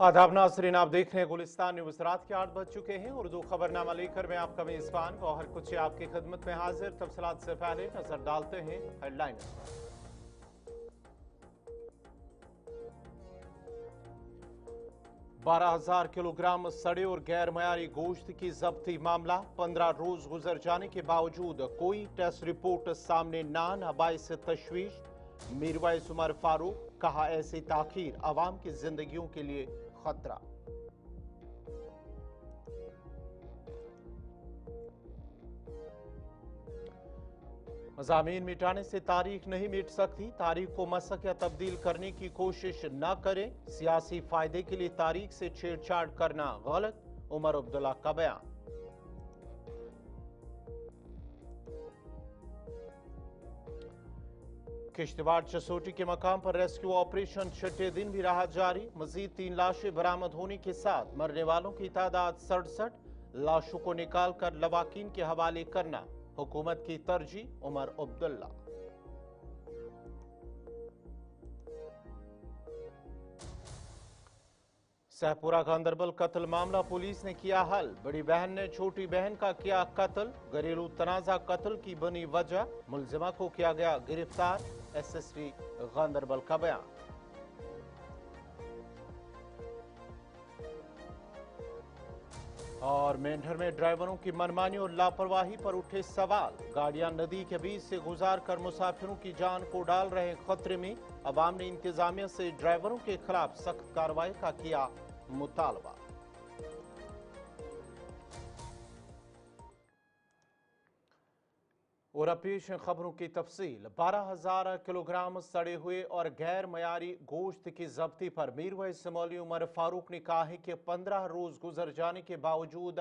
आदाब नाज़रीन, आप देख रहे हैं गुलिस्तान न्यूज़। रात के 8 बज चुके हैं। उर्दू खबरनामा लेकर मैं आपका मेज़बान गौहर कुछ आपकी खिदमत में हाजिर। तफसीलात से पहले नजर डालते हैं हेडलाइन। 12,000 किलोग्राम सड़े और गैर मयारी गोश्त की जब्ती मामला। 15 रोज गुजर जाने के बावजूद कोई टेस्ट रिपोर्ट सामने ना आना बाइस तशवीश। मीरवाइस उमर फारूक कहा, ऐसी ताखीर आवाम की जिंदगियों के लिए खतरा। मज़ामीन मिटाने से तारीख नहीं मिट सकती। तारीख को मसक या तब्दील करने की कोशिश न करें। सियासी फायदे के लिए तारीख से छेड़छाड़ करना गलत। उमर अब्दुल्ला का बयान। किश्तवाड़ चसोटी के मकाम पर रेस्क्यू ऑपरेशन छठे दिन भी रहा जारी। मजीद 3 लाशें बरामद होने के साथ मरने वालों की तादाद 67। लाशों को निकालकर लवाकिन के हवाले करना हुकूमत की तरजीह। उमर अब्दुल्ला। सहपुरा गांदरबल कत्ल मामला पुलिस ने किया हल। बड़ी बहन ने छोटी बहन का किया कत्ल। घरेलू तनाजा कत्ल की बनी वजह। मुलजिमा को किया गया गिरफ्तार। एसएसपी गांदरबल का बयान। और मेंढर में ड्राइवरों की मनमानी और लापरवाही पर उठे सवाल। गाड़ियां नदी के बीच से गुजार कर मुसाफिरों की जान को डाल रहे खतरे में। अवाम ने इंतजामिया से ड्राइवरों के खिलाफ सख्त कार्रवाई का किया मुतालबा। और अब पेश है खबरों की तफसील। 12,000 किलोग्राम सड़े हुए और गैर मयारी गोश्त की जब्ती पर मीरवाइस मौलवी उमर फारूक ने कहा है कि 15 रोज गुजर जाने के बावजूद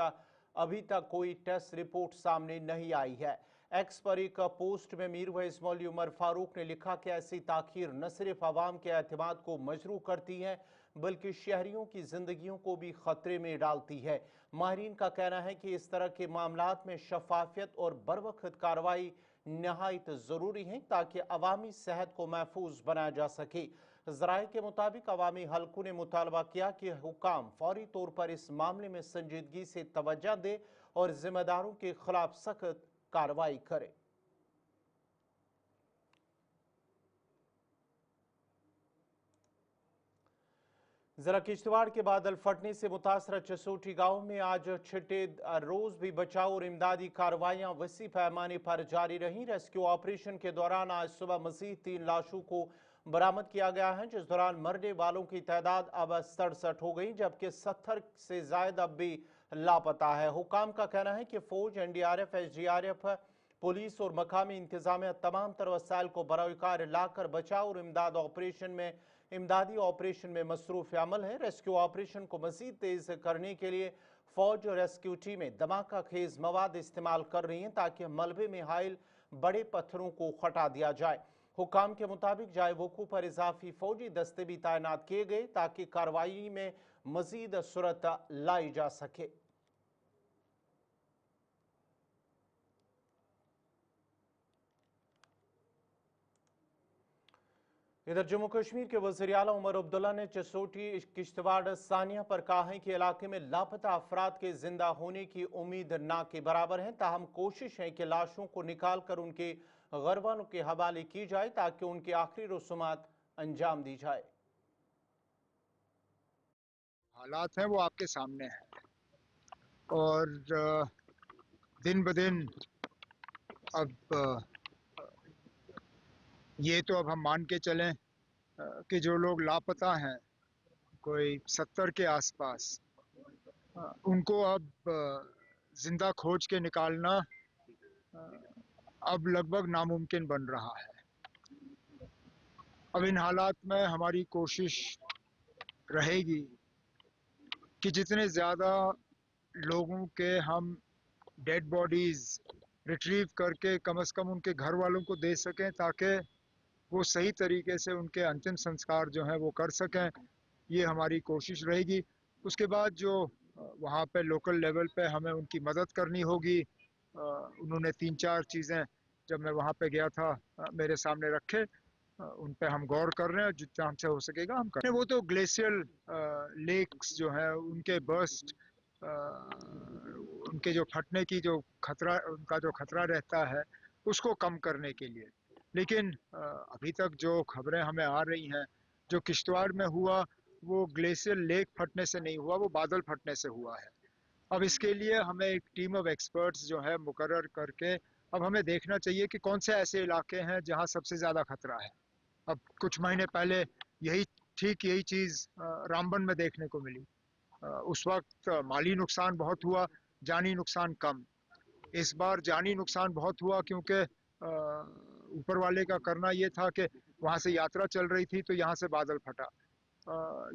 अभी तक कोई टेस्ट रिपोर्ट सामने नहीं आई है। एक्स पर एक पोस्ट में मीरवाइस मौलवी उमर फारूक ने लिखा कि ऐसी ताखीर न सिर्फ आवाम के एतमाद को मजरू करती है बल्कि शहरियों की जिंदगियों को भी खतरे में डालती है। माहिरीन का कहना है कि इस तरह के मामलात में शफाफियत और बरवक्त कार्रवाई नहायत ज़रूरी है ताकि अवामी सेहत को महफूज बनाया जा सके। ज़राए के मुताबिक अवामी हलकों ने मुतालबा किया कि हुकाम फौरी तौर पर इस मामले में संजीदगी से तवज्जो दे और जिम्मेदारों के खिलाफ सख्त कार्रवाई करे। जरा किश्तवाड़ के बादल फटने से मुतासरा चसोटी गांव में आज छठे रोज भी बचाव और इमदादी कार्रवाइयां वसी पैमाने पर जारी रहीं। रेस्क्यू ऑपरेशन के दौरान आज सुबह मजीद 3 लाशों को बरामद किया गया है, जिस दौरान मरने वालों की तादाद अब 67 हो गई, जबकि 70 से ज्यादा अब भी लापता है। हुकाम का कहना है कि फौज, एनडीआरएफ, एसडीआरएफ, पुलिस और मकामी इंतजामिया तमाम तर वसाइल को बरोकार लाकर बचाव और इमदादी ऑपरेशन में मसरूफ अमल है। रेस्क्यू ऑपरेशन को मजीद तेज करने के लिए फौज और रेस्क्यू टीमें धमाका खेज मवाद इस्तेमाल कर रही हैं ताकि मलबे में हाइल बड़े पत्थरों को हटा दिया जाए। हुकाम के मुताबिक जाए वकू पर इजाफी फौजी दस्ते भी तैनात किए गए ताकि कार्रवाई में मजीद सुरत लाई जा सके। इधर जम्मू कश्मीर के वज़ीर आला उमर अब्दुल्ला ने चसोटी किश्तवाड़ सानिया पर कहा है कि इलाके में लापता अफराद के जिंदा होने की उम्मीद ना के बराबर है, ताहम कोशिश है कि लाशों को निकाल कर उनके घरवालों के हवाले की जाए ताकि उनकी आखिरी रसूमात अंजाम दी जाए। हालात हैं वो आपके सामने हैं और दिन ब दिन अब ये तो अब हम मान के चलें कि जो लोग लापता हैं कोई 70 के आसपास, उनको अब जिंदा खोज के निकालना अब लगभग नामुमकिन बन रहा है। अब इन हालात में हमारी कोशिश रहेगी कि जितने ज़्यादा लोगों के हम डेड बॉडीज़ रिट्रीव करके कम से कम उनके घर वालों को दे सकें ताकि वो सही तरीके से उनके अंतिम संस्कार जो हैं वो कर सकें, ये हमारी कोशिश रहेगी। उसके बाद जो वहाँ पे लोकल लेवल पे हमें उनकी मदद करनी होगी, उन्होंने 3-4 चीज़ें जब मैं वहाँ पे गया था मेरे सामने रखे। उन पे हम गौर कर रहे हैं, जितना हमसे हो सकेगा हम कर रहे हैं। वो तो ग्लेशियल लेक्स जो है उनके बर्स्ट, उनके जो फटने की जो खतरा, उनका जो खतरा रहता है उसको कम करने के लिए। लेकिन अभी तक जो खबरें हमें आ रही हैं, जो किश्तवाड़ में हुआ वो ग्लेशियल लेक फटने से नहीं हुआ, वो बादल फटने से हुआ है। अब इसके लिए हमें एक टीम ऑफ एक्सपर्ट्स जो है मुकर्रर करके अब हमें देखना चाहिए कि कौन से ऐसे इलाके हैं जहां सबसे ज़्यादा खतरा है। अब कुछ महीने पहले यही ठीक यही चीज़ रामबन में देखने को मिली। उस वक्त माली नुकसान बहुत हुआ, जानी नुकसान कम। इस बार जानी नुकसान बहुत हुआ क्योंकि ऊपर वाले का करना ये था कि वहाँ से यात्रा चल रही थी तो यहाँ से बादल फटा।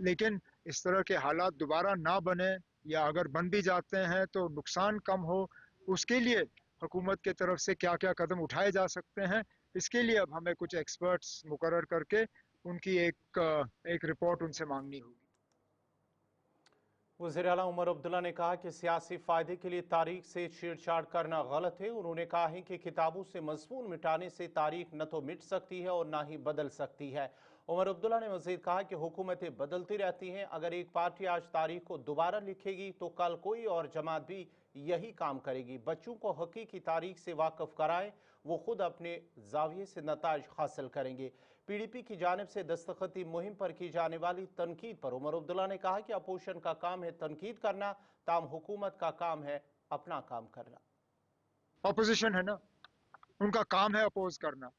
लेकिन इस तरह के हालात दोबारा ना बने, या अगर बन भी जाते हैं तो नुकसान कम हो, उसके लिए हुकूमत के तरफ से क्या क्या कदम उठाए जा सकते हैं, इसके लिए अब हमें कुछ एक्सपर्ट्स मुकर्रर करके उनकी एक रिपोर्ट उनसे मांगनी होगी। वज़ीर आला उमर अब्दुल्ला ने कहा कि सियासी फ़ायदे के लिए तारीख से छेड़छाड़ करना गलत है। उन्होंने कहा है कि किताबों से मज़मून मिटाने से तारीख न तो मिट सकती है और न ही बदल सकती है। उमर अब्दुल्ला ने मज़ीद कहा कि हुकूमतें बदलती रहती हैं। अगर एक पार्टी आज तारीख को दोबारा लिखेगी तो कल कोई और जमात भी यही काम करेगी। बच्चों को हकीकी तारीख से वाकिफ कराएं, वो खुद अपने जाविये से नताइज हासिल करेंगे। पीडीपी की जानिब से दस्तखती मुहिम पर की जाने वाली तनकीद पर उमर अब्दुल्ला ने कहा कि अपोजिशन का काम है तनकीद करना, ताम हुकूमत का काम है अपना काम करना। ऑपोजिशन है ना, उनका काम है अपोज करना,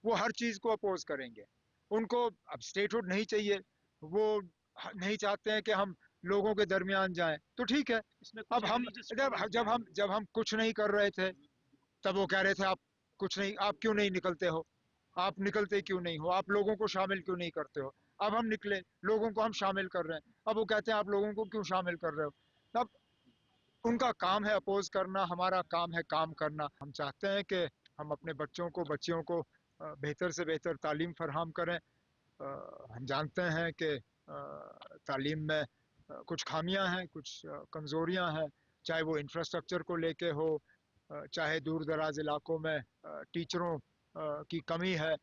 वो हर चीज को अपोज करेंगे। उनको अब स्टेटहुड नहीं चाहिए, वो नहीं चाहते हैं कि हम लोगों के दरमियान जाएं, तो ठीक है। अब हम जब हम कुछ नहीं कर रहे थे तब वो कह रहे थे आप कुछ नहीं, आप क्यों नहीं निकलते हो, आप निकलते क्यों नहीं हो, आप लोगों को शामिल क्यों नहीं करते हो। अब हम निकले, लोगों को हम शामिल कर रहे हैं, अब वो कहते हैं आप लोगों को क्यों शामिल कर रहे हो। अब उनका काम है अपोज करना, हमारा काम है काम करना। हम चाहते हैं कि हम अपने बच्चों को बच्चियों को बेहतर से बेहतर तालीम फराहम करें। हम जानते हैं कि तालीम में कुछ खामियां हैं, कुछ कमज़ोरियां हैं, चाहे वो इंफ्रास्ट्रक्चर को लेके हो, चाहे दूर दराज इलाकों में टीचरों की कमी है।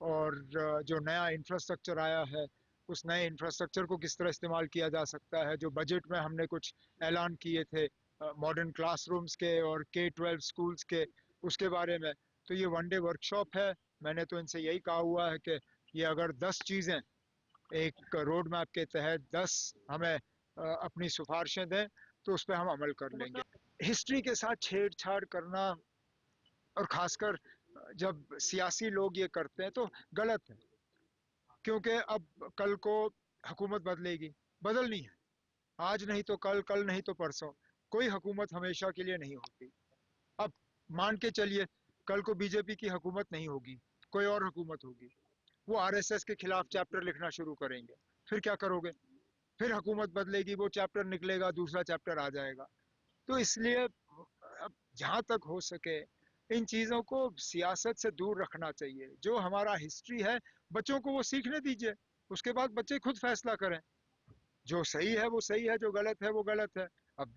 और जो नया इंफ्रास्ट्रक्चर आया है उस नए इंफ्रास्ट्रक्चर को किस तरह इस्तेमाल किया जा सकता है। जो बजट में हमने कुछ ऐलान किए थे मॉडर्न क्लासरूम्स के और K-12 स्कूल्स के, उसके बारे में। तो ये वन डे वर्कशॉप है। मैंने तो इनसे यही कहा हुआ है कि ये अगर 10 चीज़ें एक रोड मैप के तहत 10 हमें अपनी सिफारिशें दें तो उस पर हम अमल कर लेंगे। हिस्ट्री के साथ छेड़छाड़ करना, और खासकर जब सियासी लोग ये करते हैं तो गलत है, क्योंकि अब कल को हुकूमत बदलेगी, बदलनी है, आज नहीं तो कल, कल नहीं तो परसों। कोई हुकूमत हमेशा के लिए नहीं होती। अब मान के चलिए कल को बीजेपी की हुकूमत नहीं होगी, कोई और हुकूमत होगी, वो आरएसएस के खिलाफ चैप्टर लिखना शुरू करेंगे, फिर क्या करोगे। फिर हुकूमत बदलेगी, वो चैप्टर निकलेगा, दूसरा चैप्टर आ जाएगा। तो इसलिए अब जहाँ तक हो सके इन चीज़ों को सियासत से दूर रखना चाहिए। जो हमारा हिस्ट्री है बच्चों को वो सीखने दीजिए, उसके बाद बच्चे खुद फैसला करें। जो सही है वो सही है, जो गलत है वो गलत है। अब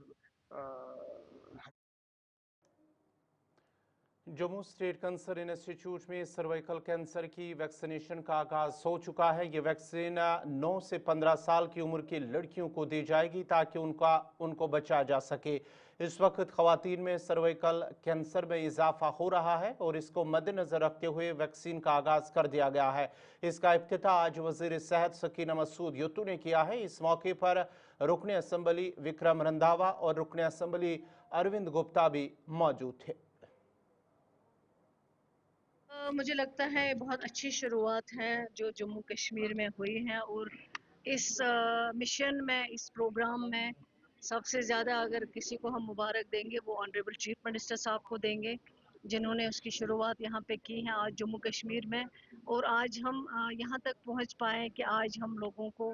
जम्मू स्टेट कैंसर इंस्टीट्यूट में सर्वाइकल कैंसर की वैक्सीनेशन का आगाज हो चुका है। ये वैक्सीन 9 से 15 साल की उम्र की लड़कियों को दी जाएगी ताकि उनको बचाया जा सके। इस वक्त खवातीन में सर्वाइकल कैंसर में इजाफा हो रहा है और इसको मद्देनजर रखते हुए वैक्सीन का आगाज कर दिया गया है। इसका इफ्तिताह आज वजीर सेहत सकीना मसूद यत्तू ने किया है। इस मौके पर रुकन असम्बली विक्रम रंधावा और रुकन असम्बली अरविंद गुप्ता भी मौजूद थे। मुझे लगता है बहुत अच्छी शुरुआत है जो जम्मू कश्मीर में हुई है, और इस मिशन में, इस प्रोग्राम में सबसे ज़्यादा अगर किसी को हम मुबारक देंगे वो ऑनरेबल चीफ मिनिस्टर साहब को देंगे, जिन्होंने उसकी शुरुआत यहाँ पे की है आज जम्मू कश्मीर में। और आज हम यहाँ तक पहुँच पाए कि आज हम लोगों को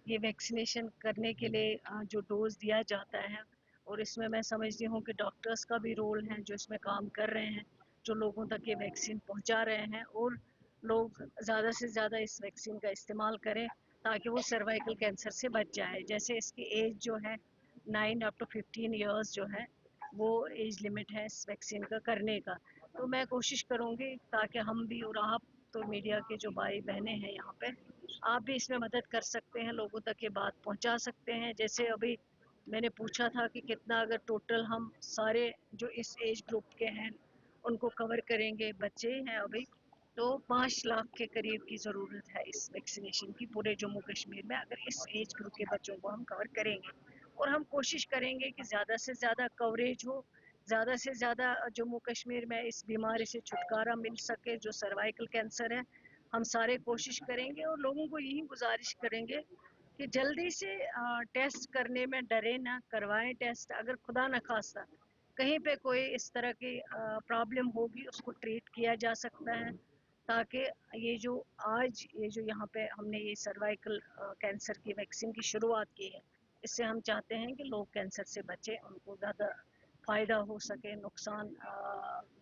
ये वैक्सीनेशन करने के लिए जो डोज दिया जाता है, और इसमें मैं समझती हूँ कि डॉक्टर्स का भी रोल है जो इसमें काम कर रहे हैं, जो लोगों तक ये वैक्सीन पहुंचा रहे हैं, और लोग ज़्यादा से ज़्यादा इस वैक्सीन का इस्तेमाल करें ताकि वो सर्वाइकल कैंसर से बच जाए। जैसे इसकी एज जो है 9 अप टू 15 इयर्स जो है वो एज लिमिट है इस वैक्सीन का करने का। तो मैं कोशिश करूँगी ताकि हम भी और आप तो मीडिया के जो भाई बहनें हैं यहाँ पे, आप भी इसमें मदद कर सकते हैं, लोगों तक ये बात पहुँचा सकते हैं। जैसे अभी मैंने पूछा था कि कितना अगर टोटल हम सारे जो इस एज ग्रुप के हैं उनको कवर करेंगे, बच्चे हैं अभी, तो 5 लाख के करीब की ज़रूरत है इस वैक्सीनेशन की पूरे जम्मू कश्मीर में, अगर इस एज ग्रुप के बच्चों को हम कवर करेंगे। और हम कोशिश करेंगे कि ज़्यादा से ज़्यादा कवरेज हो, ज़्यादा से ज़्यादा जम्मू कश्मीर में इस बीमारी से छुटकारा मिल सके जो सर्वाइकल कैंसर है। हम सारे कोशिश करेंगे और लोगों को यही गुजारिश करेंगे कि जल्दी से टेस्ट करने में डरे ना, करवाएं टेस्ट। अगर खुदा न खास्ता कहीं पे कोई इस तरह की प्रॉब्लम होगी, उसको ट्रीट किया जा सकता है, ताकि ये जो यहाँ पे हमने ये सर्वाइकल कैंसर की वैक्सीन की शुरुआत की है, इससे हम चाहते हैं कि लोग कैंसर से बचें, उनको ज़्यादा फ़ायदा हो सके, नुकसान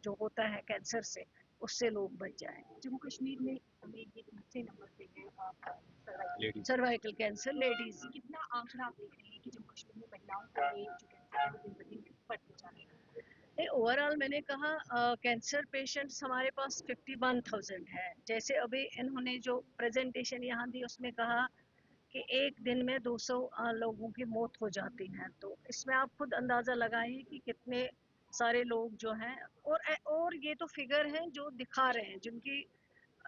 जो होता है कैंसर से उससे लोग बच जाएं। जम्मू कश्मीर में हमें ये दूसरे नंबर पे है सर्वाइकल कैंसर लेडीज़। कितना आंकड़ा आप देख रहे हैं कि जम्मू कश्मीर में महिलाओं को ये जो कैंसर है वो दिन ब दिन बढ़ते जा रहे हैं? ओवरऑल मैंने कहा कैंसर पेशेंट्स हमारे पास 51,000 है। जैसे अभी इन्होंने जो प्रेजेंटेशन यहाँ दी उसमें कहा कि एक दिन में 200 लोगों की मौत हो जाती है, तो इसमें आप खुद अंदाज़ा लगाएं कि कितने सारे लोग जो हैं। और ये तो फिगर हैं जो दिखा रहे हैं,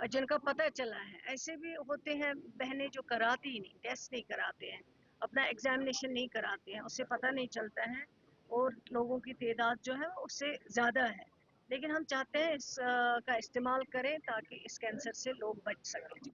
जिनका पता चला है। ऐसे भी होते हैं बहनें जो कराती ही नहीं, टेस्ट नहीं कराते हैं, अपना एग्जामिनेशन नहीं कराते हैं, उससे पता नहीं चलता है और लोगों की तादाद जो है उससे ज़्यादा है। लेकिन हम चाहते हैं का इस्तेमाल करें ताकि इस कैंसर से लोग बच सकें।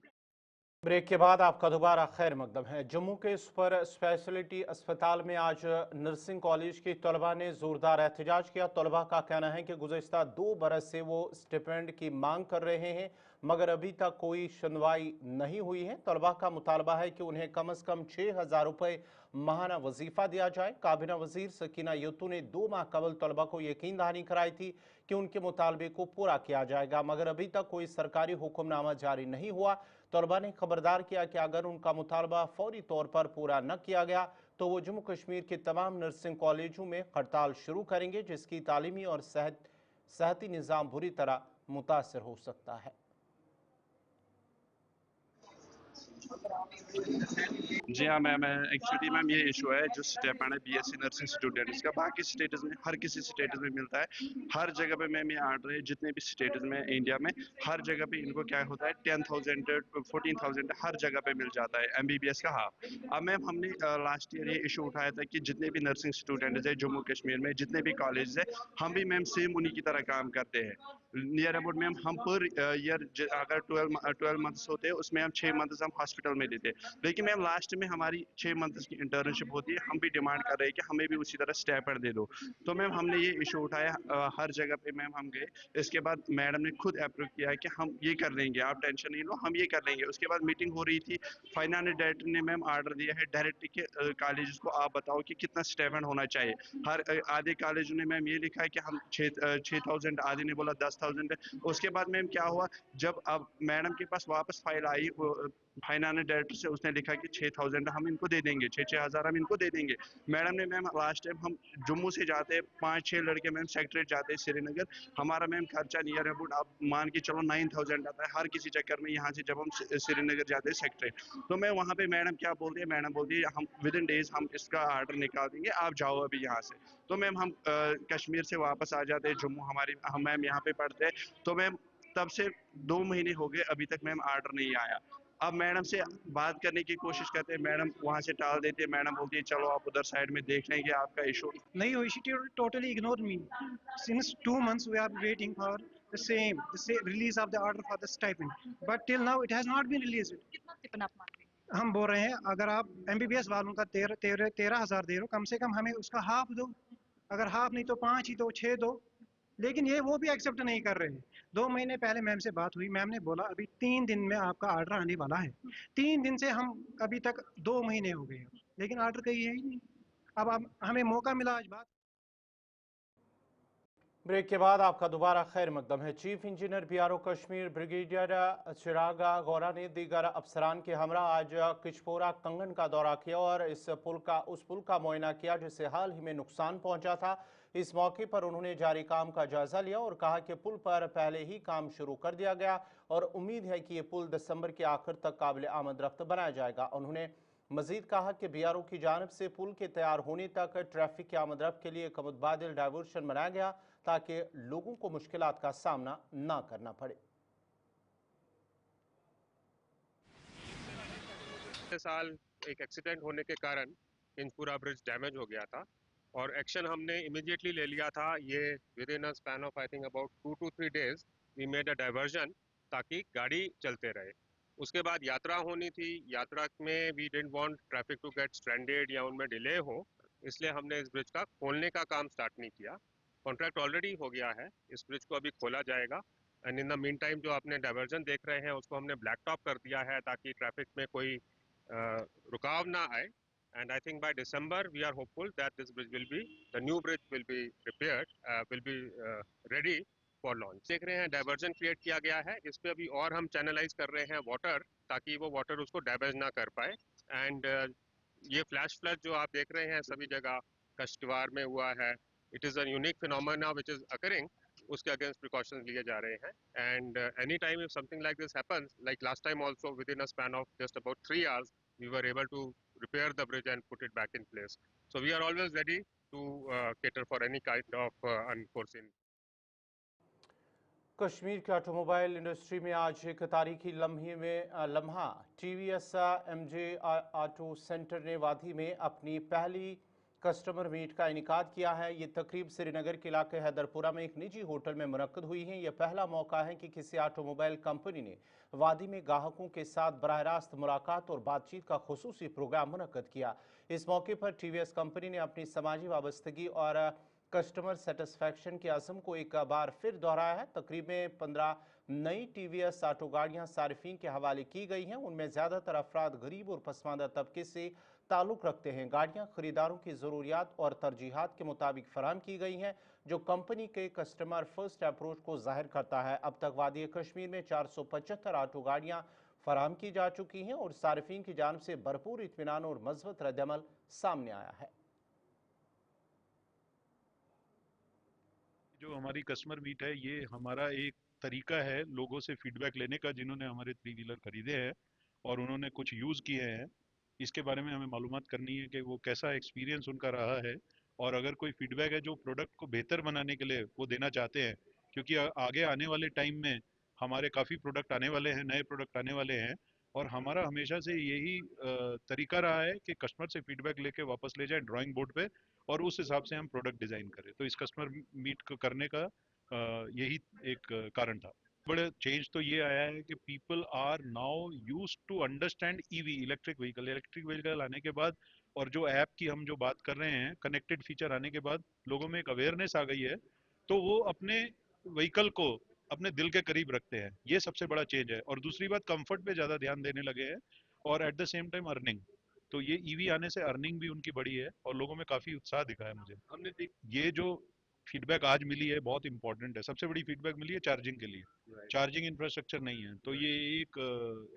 ब्रेक के बाद आपका दोबारा खैर मकदम है। जम्मू के सुपर स्पेशलिटी अस्पताल में आज नर्सिंग कॉलेज की तलबा ने जोरदार एहतजाज किया। तलबा का कहना है कि गुज़श्ता 2 बरस से वो स्टिपेंड की मांग कर रहे हैं, मगर अभी तक कोई सुनवाई नहीं हुई है। तलबा का मुतालबा है कि उन्हें कम अज़ कम 6,000 रुपये माहाना वजीफ़ा दिया जाए। काबीना वजीर सकीना यत्तू ने 2 माह कबल तलबा को यकीन दहानी कराई थी कि उनके मुतालबे को पूरा किया जाएगा, मगर अभी तक कोई सरकारी हुक्मनामा जारी नहीं हुआ। तलबा ने खबरदार किया कि अगर उनका मुतालबा फौरी तौर पर पूरा न किया गया तो वो जम्मू कश्मीर के तमाम नर्सिंग कॉलेजों में हड़ताल शुरू करेंगे, जिसकी तालीमी और सेहती निज़ाम बुरी तरह मुतासर हो सकता है। जी हाँ मैम, एक्चुअली मैम ये इशू है जो स्टेपन है बीएससी नर्सिंग स्टूडेंट्स का, बाकी स्टेट्स में हर किसी स्टेट्स में मिलता है। हर जगह पे मैम ये आर्डर है, जितने भी स्टेट्स में इंडिया में हर जगह पे इनको क्या होता है 10,000 14,000 हर जगह पे मिल जाता है एमबीबीएस का हाफ। अब मैम हमने लास्ट ईयर ये इशू उठाया था कि जितने भी नर्सिंग स्टूडेंट्स है जम्मू कश्मीर में, जितने भी कॉलेज है, हम भी मैम सेम उन्हीं की तरह काम करते हैं। नियर अबाउट मैम हम पर ईयर अगर 12 मंथ्स होते हैं उसमें हम 6 मंथ्स हम हॉस्पिटल में देते हैं, लेकिन मैम लास्ट में हमारी 6 मंथ्स की इंटर्नशिप होती है। हम भी डिमांड कर रहे हैं कि हमें भी उसी तरह स्टेपन दे दो। तो मैम हमने ये इशू उठाया, हर जगह पे मैम हम गए। इसके बाद मैडम ने खुद अप्रूव किया कि हम ये कर लेंगे, आप टेंशन नहीं लो, हम ये कर लेंगे। उसके बाद मीटिंग हो रही थी, फाइनेंस डायरेक्टर ने मैम आर्डर दिया है डायरेक्टली कि कॉलेज को आप बताओ कि कितना स्टेपन होना चाहिए। हर आधे कॉलेजों ने मैम ये लिखा है कि हम 6,000, आधे ने बोला 10,000 है। उसके बाद मैम क्या हुआ, जब अब मैडम के पास वापस फाइल आई फाइनेंस डायरेक्टर से, उसने लिखा कि 6,000 हम इनको दे देंगे, 6,000 हम इनको दे देंगे। मैडम ने मैम लास्ट टाइम हम जम्मू से जाते हैं 5-6 लड़के मैम सेक्रेटरीट जाते हैं श्रीनगर, हमारा मैम खर्चा नियर अबाउट आप मान के चलो 9,000 आता है हर किसी चक्कर में। यहाँ से जब हम श्रीनगर जाते हैं सेक्रेटरीट, तो मैं वहाँ पे मैडम क्या बोलती है, मैडम बोलती है हम विद इन डेज हम इसका आर्डर निकाल देंगे, आप जाओ अभी यहाँ से। तो मैम हम कश्मीर से वापस आ जाते हैं जम्मू, हम मैम यहाँ पे पढ़ते हैं। तो मैम तब से 2 महीने हो गए, अभी तक मैम आर्डर नहीं आया। अब मैडम से बात करने की कोशिश करते हैं, मैडम वहाँ से टाल देती है। मैडम बोलती है चलो आप उधर साइड में देख लेंगे आपका issue. No, she totally ignored me. Since 2 months we are waiting for the release of the order for the stipend, but till now it has not been released. कितना स्टिपेंड आप मांग रहे हैं? हम बोल रहे हैं अगर आप एमबीबीएस वालों का 13,000 दे रहे हो, कम से कम हमें उसका हाफ दो, अगर हाफ नहीं तो 5 ही दो, 6 दो। लेकिन ये वो भी एक्सेप्ट नहीं कर रहे हैं। 2 महीने पहले मैम से बात हुई, मैम ने बोला अभी 3 दिन में आपका आर्डर आने वाला है। 3 दिन से हम अभी तक 2 महीने हो गए, लेकिन आर्डर कहीं है ही नहीं। अब हमें मौका मिला आज बात। ब्रेक के बाद आपका दोबारा खैर मकदम है। Chief engineer BRO Kashmir brigadier Chiraga Gaura ने दीगर अफसरान के हमरा आज किशपोरा कंगन का दौरा किया और उस पुल का मुआयना किया जिससे हाल ही में नुकसान पहुंचा था। इस मौके पर उन्होंने जारी काम का जायजा लिया और कहा कि पुल पर पहले ही काम शुरू कर दिया गया और उम्मीद है कि ये पुल दिसंबर के आखिर तक काबिल आमद रफ्त बनाया जाएगा। उन्होंने मजीद कहा कि बीआरओ की जानब से पुल के तैयार होने तक ट्रैफिक के आमद रफ्त के लिए एक मुतबादिल डाइवर्शन बनाया गया ताकि लोगों को मुश्किलात का सामना न करना पड़े। साल एक एक्सीडेंट होने के कारण इंचपुरा ब्रिज डैमेज हो गया था और एक्शन हमने इमीडिएटली ले लिया था। ये within a span of I think about 2 to 3 days we made a diversion ताकि गाड़ी चलते रहे। उसके बाद यात्रा होनी थी, यात्रा में we didn't want traffic to get stranded या उनमें डिले हो, इसलिए हमने इस ब्रिज का खोलने का काम स्टार्ट नहीं किया। कॉन्ट्रैक्ट ऑलरेडी हो गया है, इस ब्रिज को अभी खोला जाएगा and in the mean time जो आपने डाइवर्जन देख रहे हैं उसको हमने ब्लैक टॉप कर दिया है ताकि ट्रैफिक में कोई रुकाव ना आए। And I think by December we are hopeful that this bridge will be, the new bridge will be repaired, will be ready for launch. देख रहे हैं डाइवर्जन क्रिएट किया गया है, इस पे अभी और हम चैनलाइज कर रहे हैं वाटर ताकि वो वाटर उसको डैमेज ना कर पाए। एंड ये फ्लैश फ्लड जो आप देख रहे हैं सभी जगह कश्तवाड़ में हुआ है, it is a unique phenomena which is occurring, उसके अगेंस्ट प्रिकॉशंस लिए जा रहे हैं। And any time if something like this happens, like last time also with in a span of just about 3 hours we were able to repair the bridge and put it back in place. So we are always ready to cater for any kind of unforeseen. Kashmir की automobile industry में आज एक तारीखी लम्हा TVS MJ auto centre ने वादी में अपनी पहली कस्टमर मीट का इनेकाद किया है। ये तकरीब श्रीनगर के इलाके हैदरपुरा में एक निजी होटल में मुनक्कद हुई है। यह पहला मौका है कि किसी ऑटोमोबाइल कंपनी ने वादी में ग्राहकों के साथ बराह रास्त मुलाकात और बातचीत का खुसूसी प्रोग्राम मुनक्कद किया। इस मौके पर टीवीएस कंपनी ने अपनी समाजी वाबस्तगी और कस्टमर सेटिस्फैक्शन के अज़म को एक बार फिर दोहराया है। तकरीब में 15 नई टीवीएस ऑटो गाड़ियाँ सार्फिन के हवाले की गई हैं। उनमें ज़्यादातर अफराद गरीब और पसमानदा तबके से ताल्लुक़ रखते हैं। गाड़ियाँ खरीदारों की ज़रूरियात और तरजीहात के मुताबिक फराहम की गई हैं, जो कंपनी के कस्टमर फर्स्ट अप्रोच को जाहिर करता है। अब तक वादी कश्मीर में 475 ऑटो गाड़ियाँ फराहम की जा चुकी हैं और सार्फिन की जानिब से भरपूर इत्मीनान और मज़बूत रद्दअमल सामने आया है। जो हमारी कस्टमर मीट है, ये हमारा एक तरीका है लोगों से फीडबैक लेने का जिन्होंने हमारे 3 व्हीलर खरीदे हैं और उन्होंने कुछ यूज़ किए हैं। इसके बारे में हमें मालूमात करनी है कि वो कैसा एक्सपीरियंस उनका रहा है और अगर कोई फीडबैक है जो प्रोडक्ट को बेहतर बनाने के लिए वो देना चाहते हैं, क्योंकि आगे आने वाले टाइम में हमारे काफ़ी प्रोडक्ट आने वाले हैं, नए प्रोडक्ट आने वाले हैं और हमारा हमेशा से यही तरीका रहा है कि कस्टमर से फीडबैक लेके वापस ले जाए ड्राइंग बोर्ड पे और उस हिसाब से हम प्रोडक्ट डिज़ाइन करें। तो इस कस्टमर मीट को करने का यही एक कारण था। बड़ा चेंज तो ये आया है कि people are now used to understand EV, electric vehicle आने के बाद और जो ऐप की हम जो बात कर रहे हैं, कनेक्टेड फीचर आने के बाद लोगों में एक अवेयरनेस आ गई है, तो वो अपने व्हीकल को अपने दिल के करीब रखते हैं। ये सबसे बड़ा चेंज है। और दूसरी बात, कंफर्ट पे ज़्यादा ध्यान देने लगे हैं और at the same time earning. तो ये ईवी आने से अर्निंग भी उनकी बढ़ी है और लोगों में काफ़ी उत्साह दिखा है मुझे। हमने ये जो फीडबैक आज मिली है बहुत इंपॉर्टेंट है। सबसे बड़ी फीडबैक मिली है चार्जिंग के लिए। चार्जिंग इंफ्रास्ट्रक्चर नहीं है, तो ये एक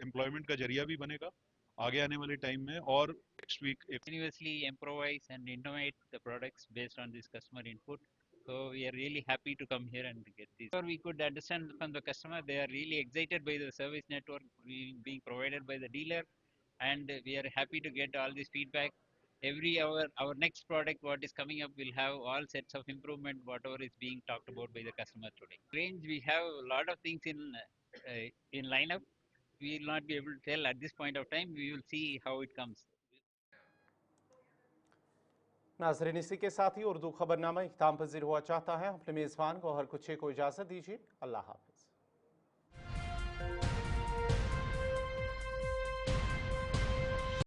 एम्प्लॉयमेंट का जरिया भी बनेगा आगे आने वाले टाइम में। और next week continuously improvise and innovate the products based on this customer input. So we are really happy to come here and get this. Or we could understand from the customer, they are really excited by the service network being provided by the dealer, and we are happy to get all this feedback. Every hour, our next product, what is coming up, will have all sets of improvement, whatever is being talked about by the customer today. Range, we have a lot of things in lineup. We will not be able to tell at this point of time. We will see how it comes. नाज़रीन, इसी के साथ ही उर्दू खबरनामा इख्तिताम पज़ीर हुआ चाहता है। अपने मेज़बान को हर कुछ को इजाज़त दीजिए। अल्लाह हाफ़िज़।